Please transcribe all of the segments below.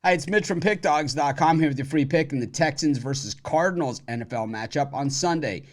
Hi, it's Mitch from Pickdawgz.com here with your free pick in the Texans versus Cardinals NFL matchup on Sunday,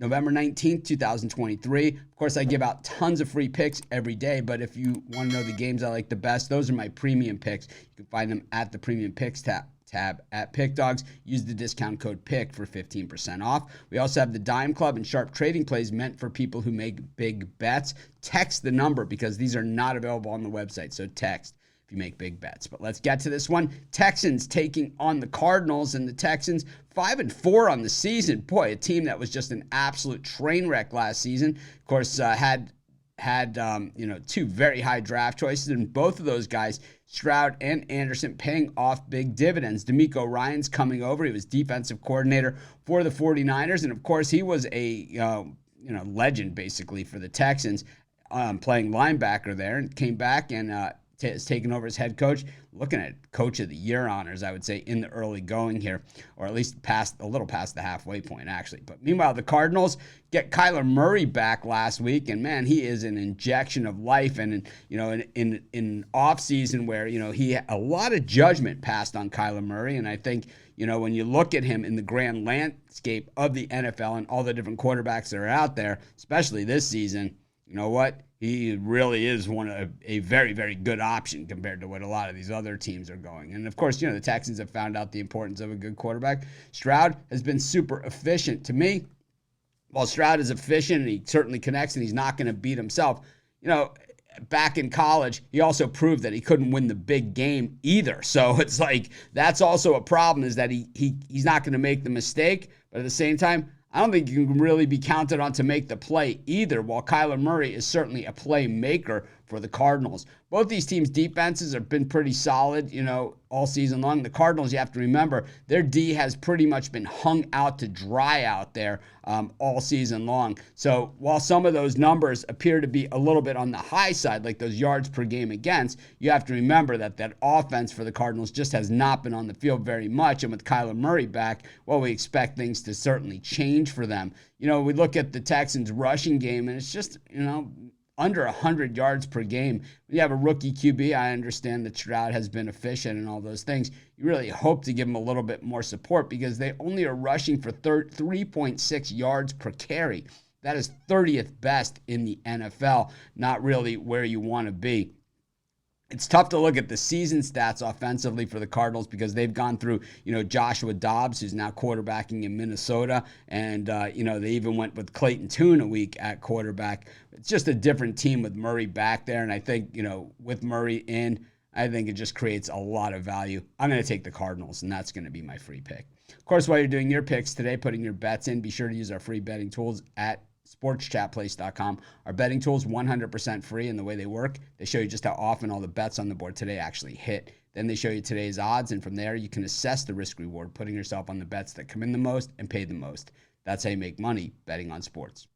November 19th, 2023. Of course, I give out tons of free picks every day, but if you want to know the games I like the best, those are my premium picks. You can find them at the premium picks tab at Pickdawgz. Use the discount code PICK for 15% off. We also have the Dime Club and Sharp Trading Plays meant for people who make big bets. Text the number because these are not available on the website, so text if you make big bets. But let's get to this one. Texans taking on the Cardinals, and the Texans 5-4 on the season. Boy, a team that was just an absolute train wreck last season. Of course, had two very high draft choices, and both of those guys, Stroud and Anderson, paying off big dividends. DeMeco Ryans coming over. He was defensive coordinator for the 49ers, and of course, he was a legend basically for the Texans, playing linebacker there, and came back and has taken over as head coach. Looking at coach of the year honors, I would say, in the early going here, or at least a little past the halfway point, actually. But meanwhile, the Cardinals get Kyler Murray back last week, and man, he is an injection of life. And in off season where he a lot of judgment passed on Kyler Murray, and I think when you look at him in the grand landscape of the NFL and all the different quarterbacks that are out there, especially this season, you know what? He really is a very, very good option compared to what a lot of these other teams are going. And, of course, the Texans have found out the importance of a good quarterback. Stroud has been super efficient. To me, while Stroud is efficient and he certainly connects and he's not going to beat himself, back in college, he also proved that he couldn't win the big game either. So it's like that's also a problem, is that he's not going to make the mistake, but at the same time, I don't think you can really be counted on to make the play either, while Kyler Murray is certainly a playmaker for the Cardinals. Both these teams' defenses have been pretty solid, all season long. The Cardinals, you have to remember, their D has pretty much been hung out to dry out there all season long. So while some of those numbers appear to be a little bit on the high side, like those yards per game against, you have to remember that offense for the Cardinals just has not been on the field very much. And with Kyler Murray back, well, we expect things to certainly change for them. We look at the Texans' rushing game, and it's just, under 100 yards per game. When you have a rookie QB, I understand that Stroud has been efficient and all those things. You really hope to give him a little bit more support because they only are rushing for 3.6 yards per carry. That is 30th best in the NFL, not really where you want to be. It's tough to look at the season stats offensively for the Cardinals because they've gone through, Joshua Dobbs, who's now quarterbacking in Minnesota, and, they even went with Clayton Tune a week at quarterback. It's just a different team with Murray back there, and I think, with Murray in, I think it just creates a lot of value. I'm going to take the Cardinals, and that's going to be my free pick. Of course, while you're doing your picks today, putting your bets in, be sure to use our free betting tools at sportschatplace.com. Our betting tools 100% free, and the way they work, they show you just how often all the bets on the board today actually hit. Then they show you today's odds, and from there you can assess the risk reward, putting yourself on the bets that come in the most and pay the most. That's how you make money betting on sports.